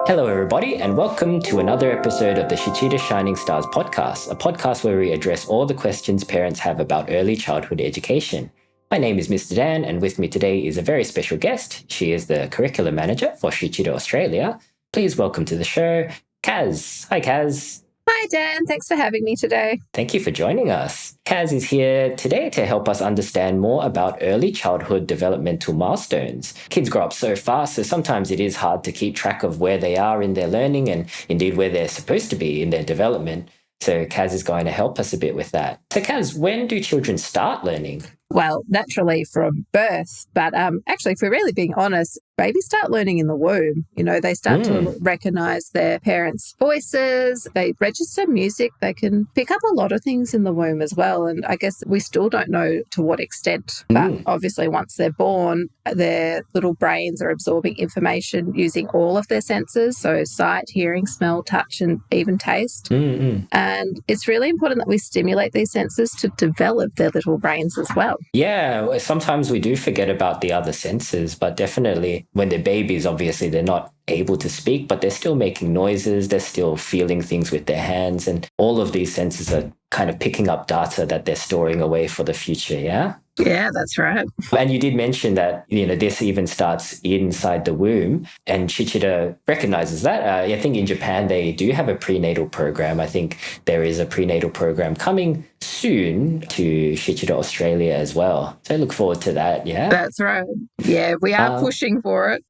Hello, everybody, and welcome to another episode of the SHICHIDA Shining Stars podcast, a podcast where we address all the questions parents have about early childhood education. My name is Mr. Dan, and with me today is a very special guest. She is the curriculum manager for SHICHIDA Australia. Please welcome to the show, Kaz. Hi, Kaz. Hi, Dan. Thanks for having me today. Thank you for joining us. Kaz is here today to help us understand more about early childhood developmental milestones. Kids grow up so fast, so sometimes it is hard to keep track of where they are in their learning and indeed where they're supposed to be in their development. So Kaz is going to help us a bit with that. So Kaz, when do children start learning? Well, naturally from birth, but actually, if we're really being honest, babies start learning in the womb. You know, they start to recognize their parents' voices, they register music, they can pick up a lot of things in the womb as well. And I guess we still don't know to what extent, but obviously once they're born, their little brains are absorbing information using all of their senses, so sight, hearing, smell, touch, and even taste. And it's really important that we stimulate these senses to develop their little brains as well. Yeah, sometimes we do forget about the other senses, but definitely when they're babies, obviously they're not able to speak, but they're still making noises, they're still feeling things with their hands, and all of these senses are kind of picking up data that they're storing away for the future, yeah? Yeah, that's right. And you did mention that, this even starts inside the womb, and SHICHIDA recognizes that. I think in Japan, they do have a prenatal program. I think there is a prenatal program coming soon to SHICHIDA Australia as well. So I look forward to that, yeah? That's right. Yeah, we are pushing for it.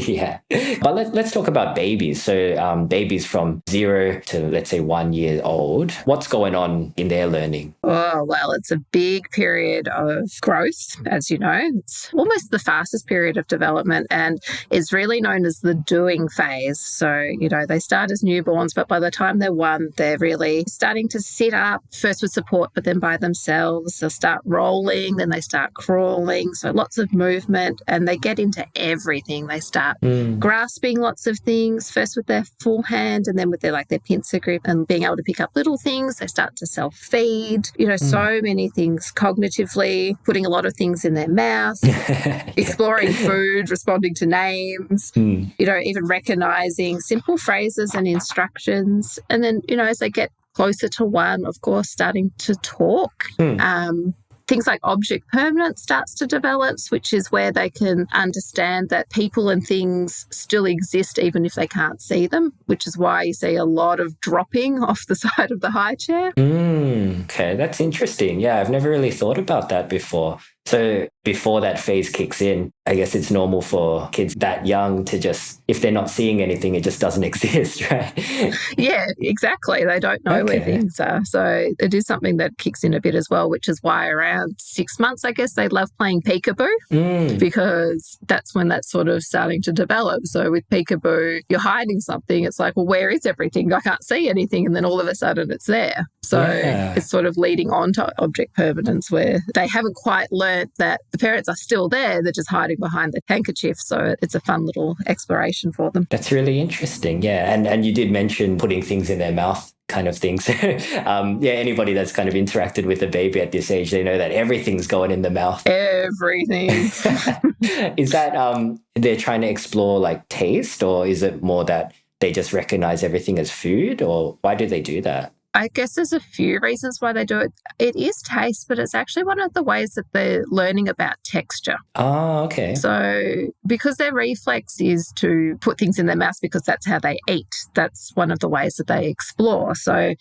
Yeah. But let's talk about babies. So babies from 0 to, let's say, 1 year old. What's going on in their learning? Oh, well, it's a big period of growth, as you know. It's almost the fastest period of development and is really known as the doing phase. So, they start as newborns, but by the time they're 1, they're really starting to sit up, first with support, but then by themselves. They'll start rolling, then they start crawling. So lots of movement, and they get into everything. They start grasping lots of things, first with their full hand and then with their pincer grip and being able to pick up little things. They start to self-feed, so many things cognitively, putting a lot of things in their mouth, exploring food, responding to names, even recognizing simple phrases and instructions. And then, as they get closer to 1, of course, starting to talk. Things like object permanence starts to develop, which is where they can understand that people and things still exist even if they can't see them, which is why you see a lot of dropping off the side of the high chair. Okay, that's interesting. Yeah, I've never really thought about that before. So before that phase kicks in, I guess it's normal for kids that young to just, if they're not seeing anything, it just doesn't exist, right? Yeah, exactly. They don't know where things are. So it is something that kicks in a bit as well, which is why around 6 months, I guess, they love playing peekaboo because that's when that's sort of starting to develop. So with peekaboo, you're hiding something. It's like, well, where is everything? I can't see anything. And then all of a sudden it's there. So it's sort of leading on to object permanence where they haven't quite learned that the parents are still there. They're just hiding behind the handkerchief. So it's a fun little exploration for them. That's really interesting. Yeah. And you did mention putting things in their mouth kind of things. Anybody that's kind of interacted with a baby at this age, they know that everything's going in the mouth. Everything. Is that they're trying to explore taste, or is it more that they just recognize everything as food, or why do they do that? I guess there's a few reasons why they do it. It is taste, but it's actually one of the ways that they're learning about texture. Oh, okay. So because their reflex is to put things in their mouth because that's how they eat, that's one of the ways that they explore. So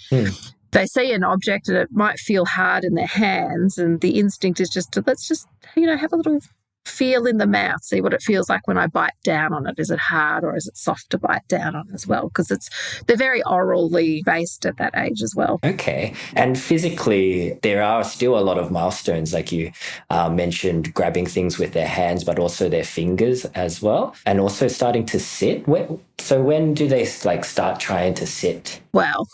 they see an object and it might feel hard in their hands, and the instinct is just to let's just, have a little feel in the mouth, see what it feels like when I bite down on it. Is it hard or is it soft to bite down on as well? Because they're very orally based at that age as well. Okay. And physically, there are still a lot of milestones, like you mentioned, grabbing things with their hands, but also their fingers as well, and also starting to sit. So when do they start trying to sit? Well,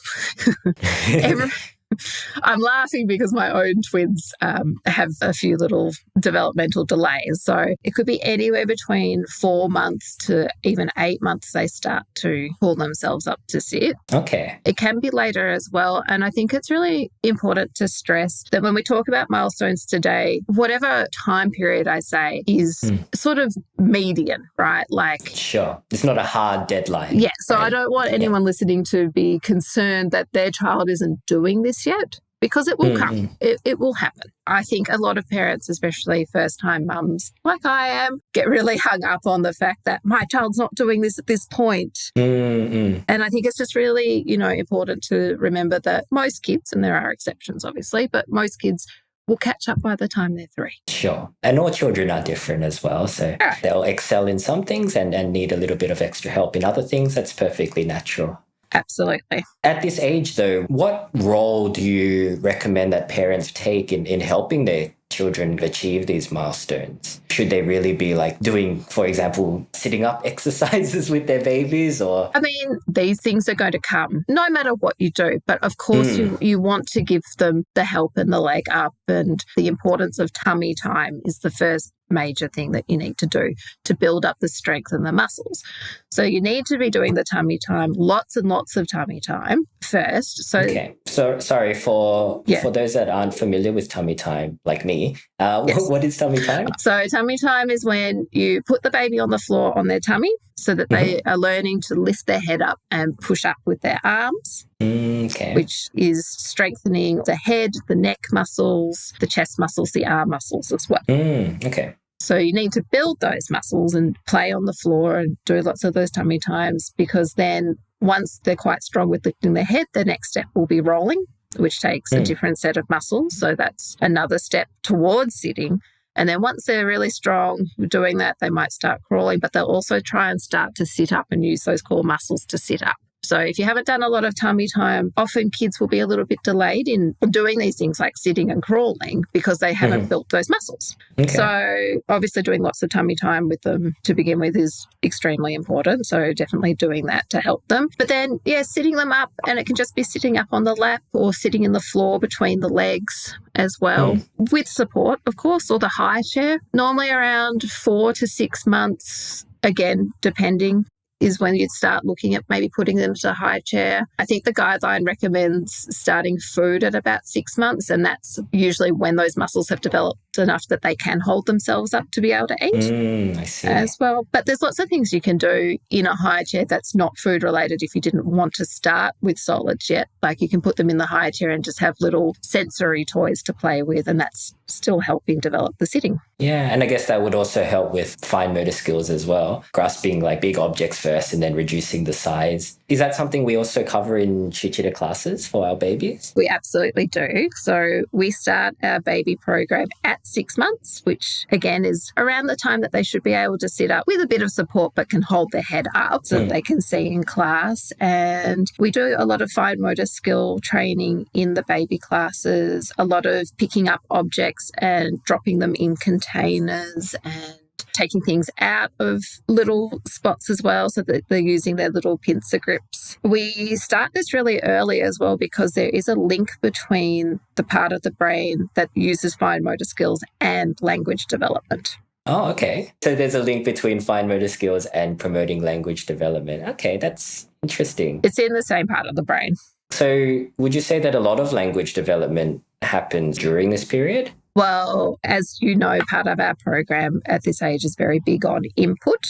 I'm laughing because my own twins have a few little developmental delays. So it could be anywhere between 4 months to even 8 months they start to pull themselves up to sit. Okay. It can be later as well. And I think it's really important to stress that when we talk about milestones today, whatever time period I say is sort of median, right? Like, sure. It's not a hard deadline. Yeah. So right? I don't want anyone listening to be concerned that their child isn't doing this yet, because it will come. It will happen. I think a lot of parents, especially first-time mums like I am, get really hung up on the fact that my child's not doing this at this point. And I think it's just really, important to remember that most kids, and there are exceptions obviously, but most kids will catch up by the time they're 3. Sure. And all children are different as well. So they'll excel in some things and need a little bit of extra help in other things. That's perfectly natural. Absolutely. At this age, though, what role do you recommend that parents take in helping their children achieve these milestones? Should they really be doing, for example, sitting up exercises with their babies or? I mean, these things are going to come no matter what you do. But of course, you want to give them the help and the leg up, and the importance of tummy time is the first major thing that you need to do to build up the strength and the muscles. So you need to be doing the tummy time, lots and lots of tummy time first. Okay. So sorry for those that aren't familiar with tummy time, like me. What is tummy time? So tummy time is when you put the baby on the floor on their tummy so that they are learning to lift their head up and push up with their arms. Okay. Which is strengthening the head, the neck muscles, the chest muscles, the arm muscles as well. Okay. So you need to build those muscles and play on the floor and do lots of those tummy times, because then once they're quite strong with lifting their head, the next step will be rolling, which takes a different set of muscles. So that's another step towards sitting. And then once they're really strong doing that, they might start crawling, but they'll also try and start to sit up and use those core muscles to sit up. So if you haven't done a lot of tummy time, often kids will be a little bit delayed in doing these things like sitting and crawling because they haven't built those muscles. Okay. So obviously doing lots of tummy time with them to begin with is extremely important. So definitely doing that to help them. But then, sitting them up, and it can just be sitting up on the lap or sitting in the floor between the legs as well, with support, of course, or the high chair. Normally around 4 to 6 months, again, depending, is when you'd start looking at maybe putting them to a high chair. I think the guideline recommends starting food at about 6 months, and that's usually when those muscles have developed enough that they can hold themselves up to be able to eat I see. as well. But there's lots of things you can do in a high chair that's not food related if you didn't want to start with solids yet. Like you can put them in the high chair and just have little sensory toys to play with, and that's still helping develop the sitting. Yeah, and I guess that would also help with fine motor skills as well, grasping big objects first and then reducing the size. Is that something we also cover in SHICHIDA classes for our babies? We absolutely do. So we start our baby program at 6 months, which again is around the time that they should be able to sit up with a bit of support but can hold their head up so that they can see in class. And we do a lot of fine motor skill training in the baby classes, a lot of picking up objects and dropping them in containers and taking things out of little spots as well so that they're using their little pincer grips. We start this really early as well because there is a link between the part of the brain that uses fine motor skills and language development. Oh, okay. So there's a link between fine motor skills and promoting language development. Okay, that's interesting. It's in the same part of the brain. So would you say that a lot of language development happens during this period? Well, as you know, part of our program at this age is very big on input.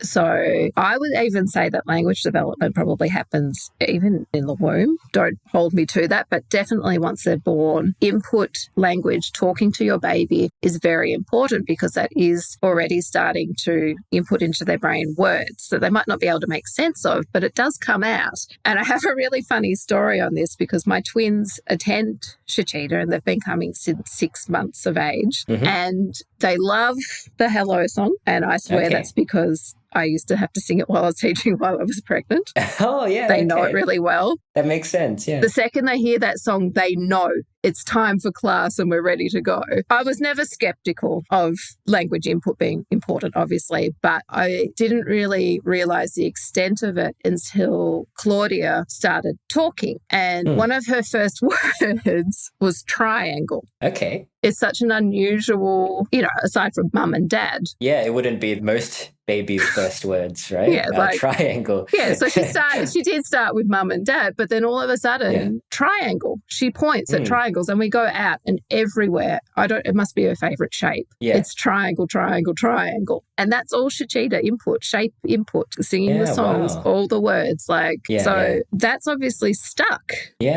So I would even say that language development probably happens even in the womb. Don't hold me to that, but definitely once they're born, input language, talking to your baby is very important because that is already starting to input into their brain words that they might not be able to make sense of, but it does come out. And I have a really funny story on this because my twins attend SHICHIDA and they've been coming since 6 months of age and they love the Hello song, and I swear that's because I used to have to sing it while I was teaching while I was pregnant. Oh, yeah. They know it really well. That makes sense, yeah. The second they hear that song, they know it's time for class and we're ready to go. I was never skeptical of language input being important, obviously, but I didn't really realize the extent of it until Claudia started talking. And one of her first words was triangle. Okay. It's such an unusual, aside from mum and dad. Yeah, it wouldn't be most babies' first words, right? Yeah, triangle. Yeah, so she did start with mum and dad, but then all of a sudden, triangle. She points at triangles and we go out and everywhere. It must be her favourite shape. Yeah. It's triangle, triangle, triangle. And that's all SHICHIDA input, shape input, singing the songs, all the words. That's obviously stuck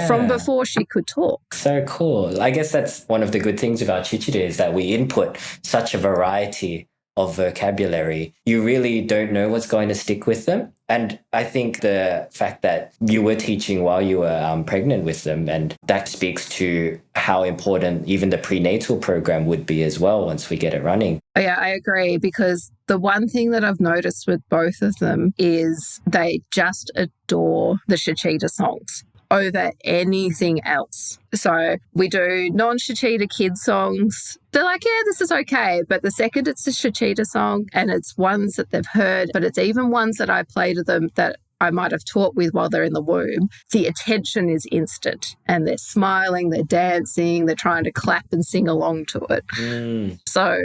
from before she could talk. So cool. I guess that's one of the good things about SHICHIDA is that we input such a variety of vocabulary. You really don't know what's going to stick with them. And I think the fact that you were teaching while you were pregnant with them, and that speaks to how important even the prenatal program would be as well once we get it running. Yeah, I agree, because the one thing that I've noticed with both of them is they just adore the SHICHIDA songs over anything else. So we do non-SHICHIDA kids songs. They're like, yeah, this is okay. But the second it's a SHICHIDA song and it's ones that they've heard, but it's even ones that I play to them that I might have taught with while they're in the womb, the attention is instant and they're smiling, they're dancing, they're trying to clap and sing along to it. So,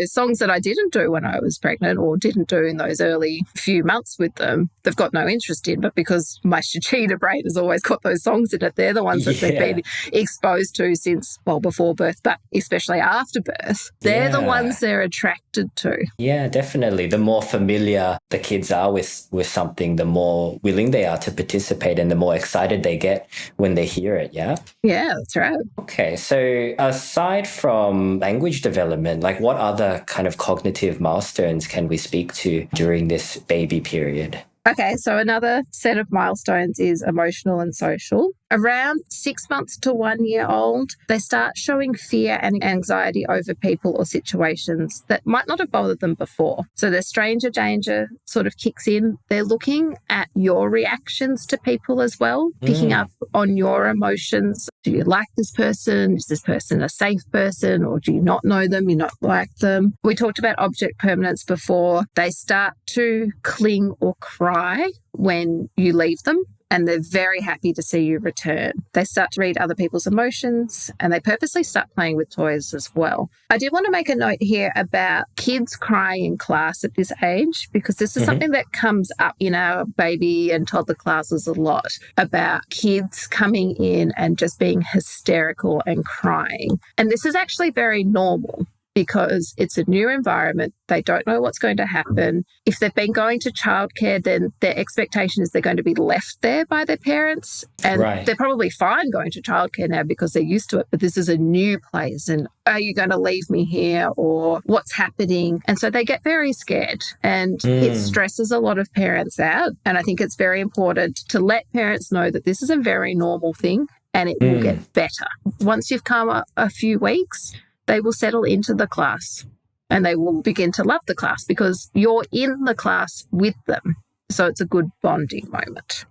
songs that I didn't do when I was pregnant or didn't do in those early few months with them, they've got no interest in, but because my SHICHIDA brain has always got those songs in it, they're the ones that they've been exposed to since, before birth, but especially after birth. They're the ones they're attracted to. Yeah, definitely. The more familiar the kids are with something, the more willing they are to participate and the more excited they get when they hear it, yeah? Yeah, that's right. Okay, so aside from language development, what other kind of cognitive milestones can we speak to during this baby period? Okay, so another set of milestones is emotional and social. Around 6 months to 1 year old, they start showing fear and anxiety over people or situations that might not have bothered them before. So their stranger danger sort of kicks in. They're looking at your reactions to people as well, picking up on your emotions. Do you like this person? Is this person a safe person? Or do you not know them? You not like them? We talked about object permanence before. They start to cling or cry when you leave them, and they're very happy to see you return. They start to read other people's emotions and they purposely start playing with toys as well. I did want to make a note here about kids crying in class at this age, because this is something that comes up in our baby and toddler classes a lot, about kids coming in and just being hysterical and crying. And this is actually very normal, because it's a new environment. They don't know what's going to happen. If they've been going to childcare, then their expectation is they're going to be left there by their parents. And they're probably fine going to childcare now because they're used to it. But this is a new place. And are you going to leave me here? Or what's happening? And so they get very scared. And it stresses a lot of parents out. And I think it's very important to let parents know that this is a very normal thing and it will get better. Once you've come a few weeks, they will settle into the class and they will begin to love the class because you're in the class with them. So it's a good bonding moment.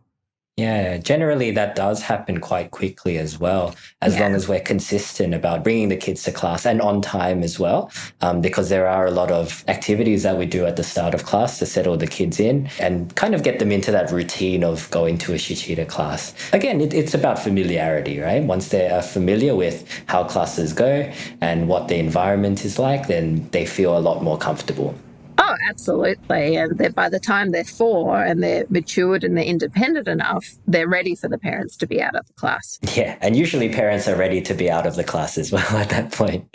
Yeah, generally that does happen quite quickly as well, as long as we're consistent about bringing the kids to class and on time as well, because there are a lot of activities that we do at the start of class to settle the kids in and kind of get them into that routine of going to a SHICHIDA class. Again, it's about familiarity, right? Once they are familiar with how classes go and what the environment is like, then they feel a lot more comfortable. Oh, absolutely. And by the time they're 4 and they're matured and they're independent enough, they're ready for the parents to be out of the class. Yeah, and usually parents are ready to be out of the class as well at that point.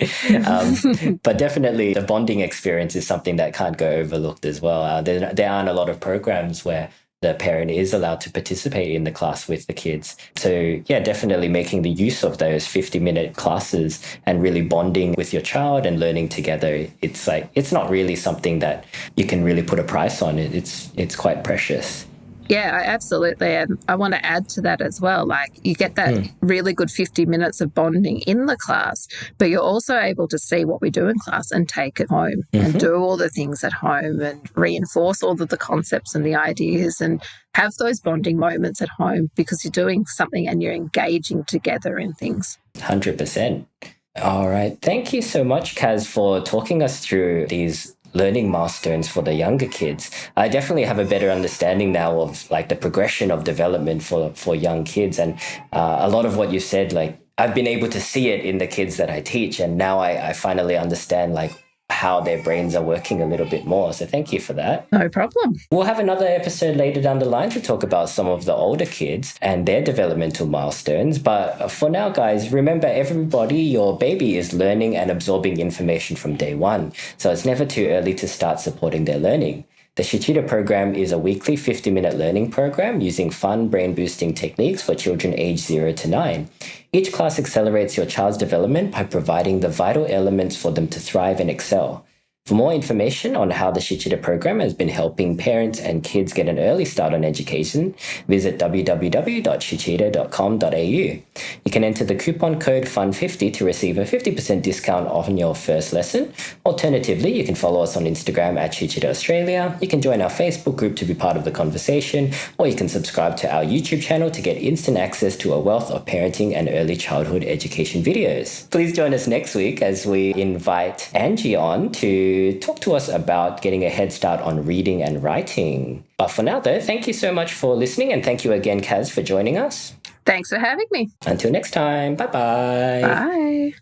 But definitely the bonding experience is something that can't go overlooked as well. There aren't a lot of programs where the parent is allowed to participate in the class with the kids. So yeah, definitely making the use of those 50-minute classes and really bonding with your child and learning together. It's not really something that you can really put a price on. It's quite precious. Yeah, absolutely. And I want to add to that as well. Like, you get that really good 50 minutes of bonding in the class, but you're also able to see what we do in class and take it home and do all the things at home and reinforce all of the concepts and the ideas and have those bonding moments at home because you're doing something and you're engaging together in things. 100%. All right. Thank you so much, Kaz, for talking us through these learning milestones for the younger kids. I definitely have a better understanding now of like the progression of development for young kids. And a lot of what you said, like I've been able to see it in the kids that I teach. And now I finally understand like how their brains are working a little bit more. So thank you for that. No problem. We'll have another episode later down the line to talk about some of the older kids and their developmental milestones. But for now, guys, remember everybody, your baby is learning and absorbing information from day one. So it's never too early to start supporting their learning. The SHICHIDA program is a weekly 50-minute learning program using fun brain-boosting techniques for children aged 0 to 9. Each class accelerates your child's development by providing the vital elements for them to thrive and excel. For more information on how the SHICHIDA program has been helping parents and kids get an early start on education, visit www.shichida.com.au. You can enter the coupon code FUN50 to receive a 50% discount on your first lesson. Alternatively, you can follow us on Instagram at SHICHIDA Australia. You can join our Facebook group to be part of the conversation, or you can subscribe to our YouTube channel to get instant access to a wealth of parenting and early childhood education videos. Please join us next week as we invite Angie on to talk to us about getting a head start on reading and writing. But for now, though, thank you so much for listening, and thank you again, Kaz, for joining us. Thanks for having me. Until next time, bye-bye. Bye.